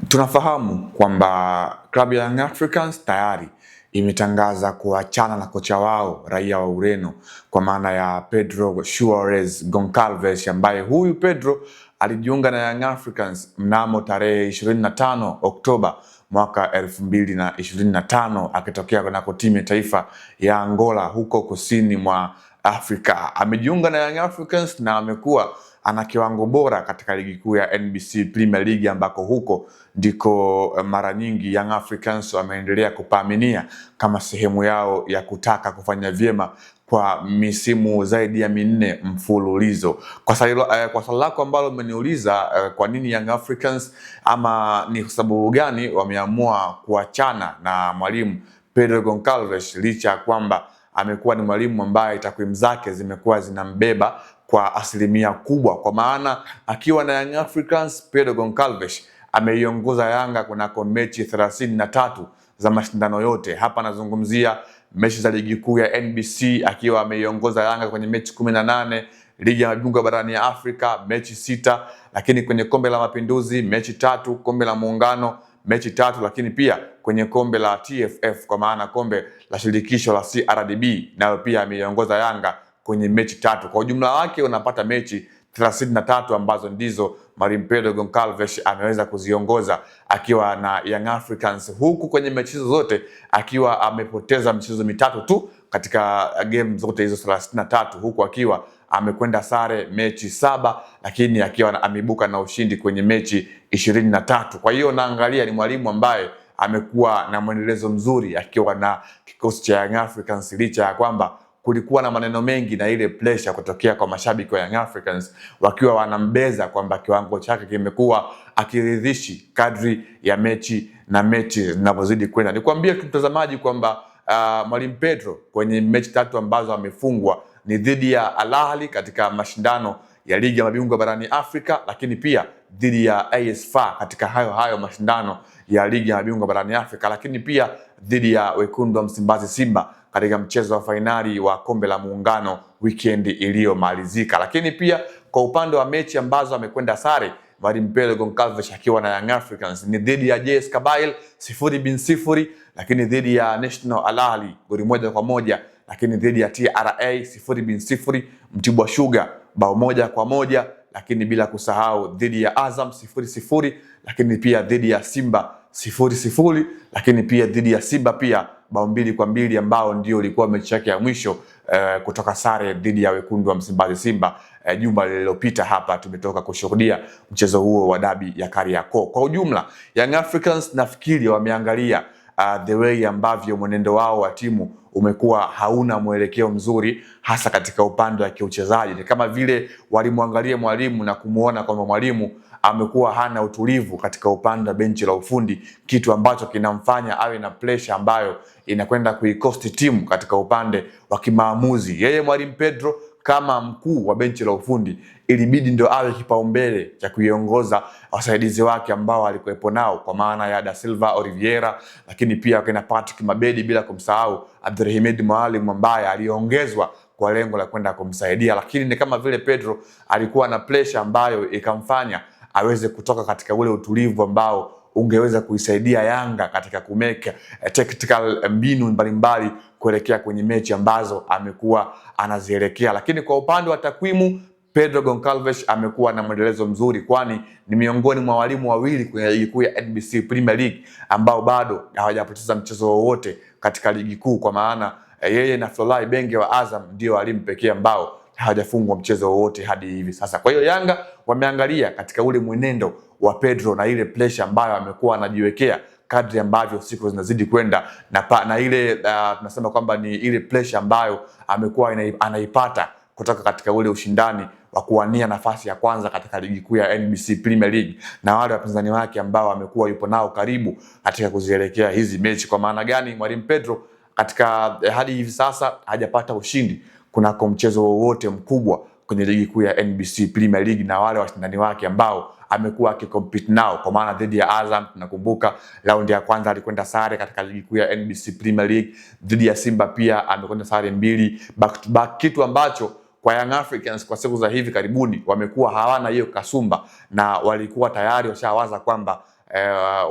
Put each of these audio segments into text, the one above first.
Tunafahamu kwamba klabu ya Young Africans tayari imetangaza kuachana na kocha wao raia wa Ureno kwa maana ya Pedro Suarez Goncalves, ambaye huyu Pedro alijiunga na Young Africans mnamo tarehe 25 Oktoba mwaka 2025 akitokea kunako timu ya taifa ya Angola huko kusini mwa Afrika. Amejiunga na Young Africans na amekuwa ana kiwango bora katika ligi kuu ya NBC Premier League, ambako huko ndiko mara nyingi Young Africans wameendelea kupaminia kama sehemu yao ya kutaka kufanya vyema kwa misimu zaidi ya 4 mfululizo. Kwa swali lako ambalo umeniuliza, kwa nini Young Africans ama ni sababu gani wameamua kuachana na mwalimu Pedro Goncalves, licha ya kwamba amekuwa ni mwalimu ambaye takwimu zake zimekuwa zinambeba kwa asilimia kubwa, kwa maana akiwa na Young Africans Pedro Goncalves ameiongoza Yanga kunako mechi 33 za mashindano yote. Hapa nazungumzia mechi za ligi kuu ya NBC akiwa ameiongoza Yanga kwenye mechi 18, ligi ya mabingwa barani ya Afrika mechi 6, lakini kwenye kombe la mapinduzi mechi 3, kombe la muungano mechi 3, lakini pia kwenye kombe la TFF kwa maana kombe la shirikisho la CRDB nayo pia ameiongoza Yanga kwenye mechi 3. Kwa ujumla wake unapata mechi 33 ambazo ndizo mwalimu Pedro Goncalves ameweza kuziongoza akiwa na Young Africans, huku kwenye mechi zote akiwa amepoteza michezo 3 tu katika game zote hizo 33, huku akiwa amekwenda sare mechi 7, lakini akiwa ameibuka na ushindi kwenye mechi 23. Kwa hiyo naangalia ni mwalimu ambaye amekuwa na mwendelezo mzuri akiwa na kikosi cha Young Africans, licha ya kwamba kulikuwa na maneno mengi na ile pressure kutokea kwa mashabiki wa Young Africans wakiwa wanambeza kwamba kiwango chake kimekuwa akiridhishi kadri ya mechi zinavyozidi kwenda. Nikwambie mtazamaji kwamba mwalimu Pedro kwenye mechi 3 ambazo amefungwa ni dhidi ya Al Ahly katika mashindano ya ligi ya mabingwa barani Afrika, lakini pia dhidi ya AS FAR katika hayo mashindano ya ligi ya mabingwa barani Afrika, lakini pia dhidi ya wekundu wa Msimbazi Simba katika mchezo wa fainali wa kombe la muungano weekend iliyomalizika. Lakini pia kwa upande wa mechi ambazo amekwenda sare mwalimu Pedro Goncalves akiwa na Young Africans ni dhidi ya JS Kabylie 0-0, lakini dhidi ya National Al Ahly 1-1, lakini dhidi ya TRA 0-0, Mtibwa Sugar 1-1, lakini bila kusahau dhidi ya Azam 0-0, lakini pia dhidi ya Simba 0-0, lakini pia dhidi ya Simba pia 2-2, ambao ndio ilikuwa mechi yake ya mwisho kutoka sare dhidi ya wekundu wa Msimbazi Simba juma lililopita. Hapa tumetoka kushuhudia mchezo huo wa dabi ya Kariakoo. Kwa ujumla Young Africans nafikiri wameangalia the way ambavyo mwenendo wao wa timu umekuwa hauna mwelekeo mzuri, hasa katika upande wa kiuchezaji. Ni kama vile walimwangalia mwalimu na kumuona kwamba mwalimu amekuwa hana utulivu katika upande wa benchi la ufundi, kitu ambacho kinamfanya awe na pressure ambayo inakwenda kuikosti timu katika upande wa kimaamuzi. Yeye mwalimu Pedro kama mkuu wa benchi la ufundi ilibidi ndio awe kipaumbele cha kuiongoza wasaidizi wake ambao alikuwepo nao kwa maana ya Da Silva Oliveira, lakini pia kina Patrick Mabedi, bila kumsahau Abdulhamid Mwalimu ambaye aliongezwa kwa lengo la kwenda kumsaidia. Lakini ni kama vile Pedro alikuwa na pressure ambayo ikamfanya aweze kutoka katika ule utulivu ambao ungeweza kuisaidia Yanga katika kumeka tactical mbinu mbalimbali kuelekea kwenye mechi ambazo amekuwa anazielekea. Lakini kwa upande wa takwimu Pedro Goncalves amekuwa na mwendelezo mzuri, kwani ni miongoni mwa walimu wawili kwenye ligi kuu ya NBC Premier League ambao bado hawajapoteza mchezo wowote katika ligi kuu, kwa maana yeye na Florent Ibenge wa Azam ndio walimu pekee ambao hawajafungwa mchezo wowote hadi hivi sasa. Kwa hiyo Yanga wameangalia katika ule mwenendo wa Pedro na ile pressure ambayo amekuwa anajiwekea kadri ambavyo siku zinazidi kwenda na ile tunasema kwamba ni ile pressure ambayo amekuwa anaipata kutoka katika ule ushindani wa kuwania nafasi ya kwanza katika ligi kuu ya NBC Premier League na wale wapinzani wake ambao amekuwa yupo nao karibu katika kuzielekea hizi mechi. Kwa maana gani mwalimu Pedro katika hadi hivi sasa hajapata ushindi kunako mchezo wowote mkubwa kwenye ligi kuu ya NBC Premier League na wale washindani wake ambao amekuwa akikompete nao, kwa maana dhidi ya Azam tunakumbuka raundi ya kwanza alikwenda sare katika ligi kuu ya NBC Premier League, dhidi ya Simba pia amekwenda sare 2 back to back, kitu ambacho kwa Young Africans kwa siku za hivi karibuni wamekuwa hawana hiyo kasumba, na walikuwa tayari washawaza kwamba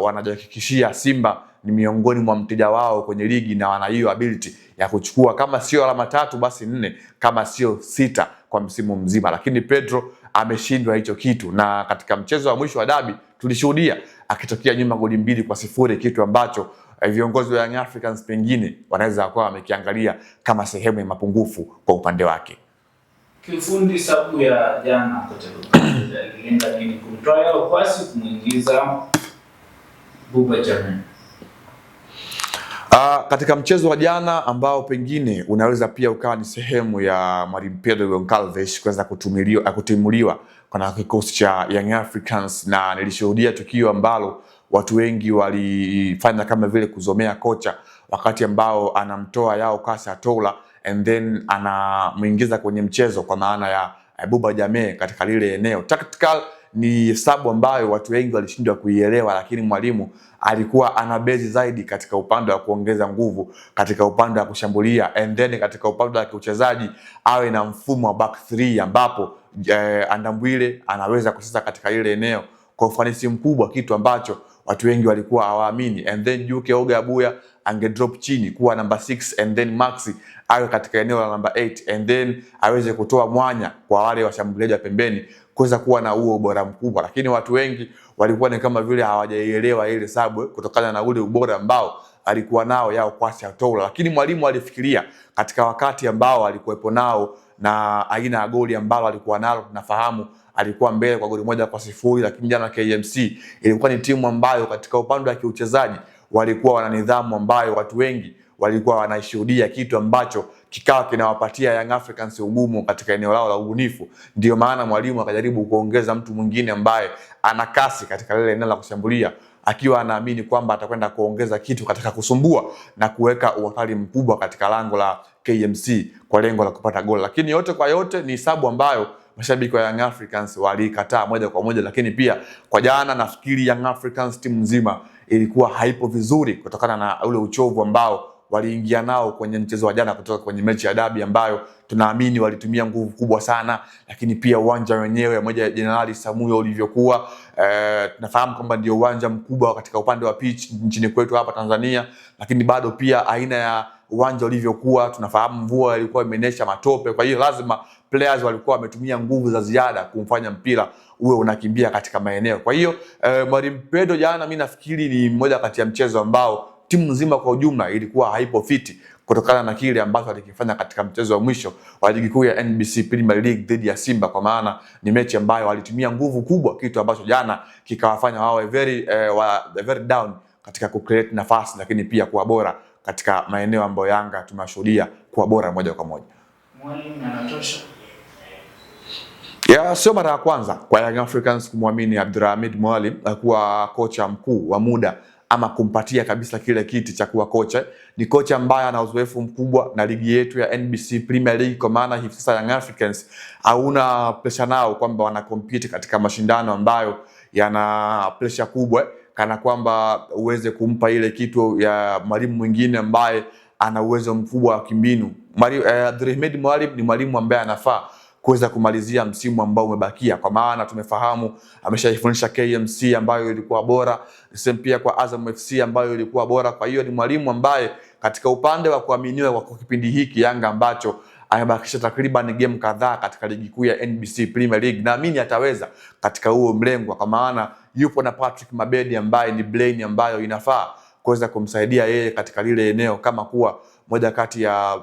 wanajihakikishia Simba ni miongoni mwa mteja wao kwenye ligi, na wana hiyo ability ya kuchukua kama sio alama 3 basi 4, kama sio 6 kwa msimu mzima. Lakini Pedro ameshindwa hicho kitu, na katika mchezo wa mwisho wa dabi tulishuhudia akitokea nyuma goli 2-0, kitu ambacho viongozi wa Young Africans pengine wanaweza kuwa wamekiangalia kama sehemu ya mapungufu kwa upande wake. Kiufundi sababu ya jana kocha alilenga nini? Kumtoa yao kwasi kumuingiza Buba Jammeh. Katika mchezo wa jana ambao pengine unaweza pia ukawa ni sehemu ya mwalimu Pedro Goncalves kuweza kutimuliwa kwa kikosi cha Young Africans, na nilishuhudia tukio ambalo watu wengi walifanya kama vile kuzomea kocha wakati ambao anamtoa Yao Kwasi Artola and then anamuingiza kwenye mchezo kwa maana ya Buba Jammeh katika lile eneo. Tactical ni sababu ambayo watu wengi walishindwa kuielewa, lakini mwalimu alikuwa anabezi zaidi katika upande wa kuongeza nguvu, katika upande wa kushambulia, and then katika upande wa uchezaji awe na mfumo wa back 3 ambapo Andambwile anaweza kucheza katika ile eneo kwa ufanisi mkubwa, kitu ambacho watu wengi walikuwa hawaamini. And then Juke Oga Abuya ange drop chini kuwa namba 6, and then Maxi awe katika eneo la namba 8, and then aweze kutoa mwanya kwa wale washambuliaji wa pembeni kuweza kuwa na huo ubora mkubwa. Lakini watu wengi walikuwa ni kama vile hawajaielewa ile sababu kutokana na ule ubora ambao alikuwa nao Yao Kwasi Artola. Lakini mwalimu alifikiria katika wakati ambao alikuwepo nao na aina ya goli ambalo alikuwa nalo, tunafahamu alikuwa mbele kwa goli 1-0, lakini jana KMC ilikuwa ni timu ambayo katika upande wa kiuchezaji walikuwa wana nidhamu ambayo watu wengi walikuwa wanaishuhudia, kitu ambacho kikawa kinawapatia Young Africans ugumu katika eneo lao la ubunifu. Ndio maana mwalimu akajaribu kuongeza mtu mwingine ambaye ana kasi katika lile eneo la kushambulia, akiwa anaamini kwamba atakwenda kuongeza kitu katika kusumbua na kuweka uhatari mkubwa katika lango la KMC kwa lengo la kupata goli. Lakini yote kwa yote ni sababu ambayo mashabiki wa Young Africans walikataa moja kwa moja. Lakini pia kwa jana nafikiri Young Africans timu nzima ilikuwa haipo vizuri kutokana na ule uchovu ambao waliingia nao kwenye mchezo wa jana kutoka kwenye mechi ya dabi ambayo tunaamini walitumia nguvu kubwa sana. Lakini pia uwanja wenyewe moja Jenerali Samuyo ulivyokuwa, tunafahamu kwamba ndio uwanja mkubwa katika upande wa pitch nchini kwetu hapa Tanzania, lakini bado pia aina ya uwanja ulivyokuwa, tunafahamu mvua ilikuwa imenyesha matope, kwa hiyo lazima players walikuwa wametumia nguvu za ziada kumfanya mpira uwe unakimbia katika maeneo. Kwa hiyo mwalimu Pedro jana mimi nafikiri ni mmoja kati ya mchezo ambao timu nzima kwa ujumla ilikuwa haipo fiti kutokana na kile ambacho alikifanya katika mchezo wa mwisho wa ligi kuu ya NBC Premier League dhidi ya Simba, kwa maana ni mechi ambayo walitumia nguvu kubwa, kitu ambacho jana kikawafanya wawe very down katika kucreate nafasi, lakini pia kuwa bora katika maeneo ambayo Yanga tumeshuhudia kuwa bora moja kwa moja. Mwalimu anatosha. Sio mara ya kwanza kwa Young Africans kumwamini Abdulhamid Mwalim kuwa kocha mkuu wa muda ama kumpatia kabisa kile kiti cha kuwa kocha. Ni kocha ambaye ana uzoefu mkubwa na ligi yetu ya NBC Premier League, kwa maana hivi sasa Young Africans hauna pressure nao kwamba wana compete katika mashindano ambayo yana pressure kubwa, kana kwamba uweze kumpa ile kitu ya mwalimu mwingine ambaye ana uwezo mkubwa wa kimbinu. Abdulhamid Mwalim ni mwalimu ambaye anafaa kuweza kumalizia msimu ambao umebakia, kwa maana tumefahamu ameshaifundisha KMC ambayo ilikuwa bora, same pia kwa Azam FC ambayo ilikuwa bora. Kwa hiyo ni mwalimu ambaye katika upande wa kuaminiwa kwa kipindi hiki Yanga ambacho amebakisha takriban game kadhaa katika ligi kuu ya NBC Premier League, naamini ataweza katika huo mlengo, kwa maana yupo na Patrick Mabedi ambaye ni brain ambayo inafaa kuweza kumsaidia yeye katika lile eneo kama kuwa moja kati ya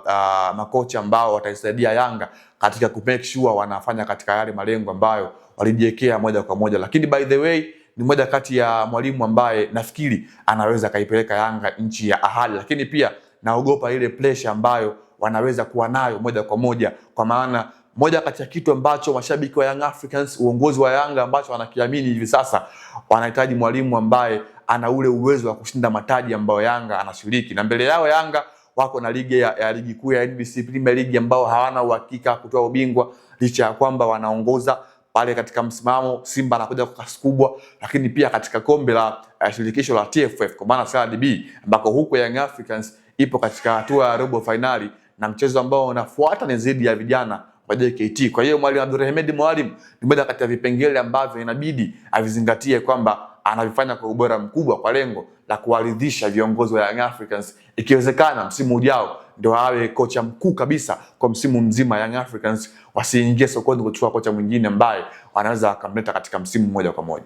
makocha ambao wataisaidia Yanga katika ku make sure wanafanya katika yale malengo ambayo walijiwekea moja kwa moja. Lakini by the way ni moja kati ya mwalimu ambaye nafikiri anaweza kaipeleka Yanga nchi ya ahadi, lakini pia naogopa ile pressure ambayo wanaweza kuwa nayo moja kwa moja, kwa maana moja kati ya kitu ambacho mashabiki wa Young Africans, uongozi wa Yanga ambacho wanakiamini hivi sasa, wanahitaji mwalimu ambaye ana ule uwezo wa kushinda mataji ambayo Yanga anashiriki. Na mbele yao Yanga wako na ligi kuu ya NBC Premier League ambao hawana uhakika kutoa ubingwa, licha ya kwamba wanaongoza pale katika msimamo. Simba anakuja kwa kasi kubwa, lakini pia katika kombe la shirikisho la TFF kwa maana CRDB, ambako huko Young Africans ipo katika hatua ya robo finali, na mchezo ambao unafuata ni dhidi ya vijana kwa JKT. Kwa hiyo mwalimu Abdulrahman Mwalimu ni moja kati ya vipengele ambavyo inabidi avizingatie kwamba anavifanya kwa ubora mkubwa kwa lengo la kuwaridhisha viongozi wa Young Africans. Ikiwezekana msimu ujao ndio awe kocha mkuu kabisa kwa msimu mzima Young Africans, wasiingie sokoni kuchukua kocha mwingine ambaye anaweza akamleta katika msimu moja kwa moja.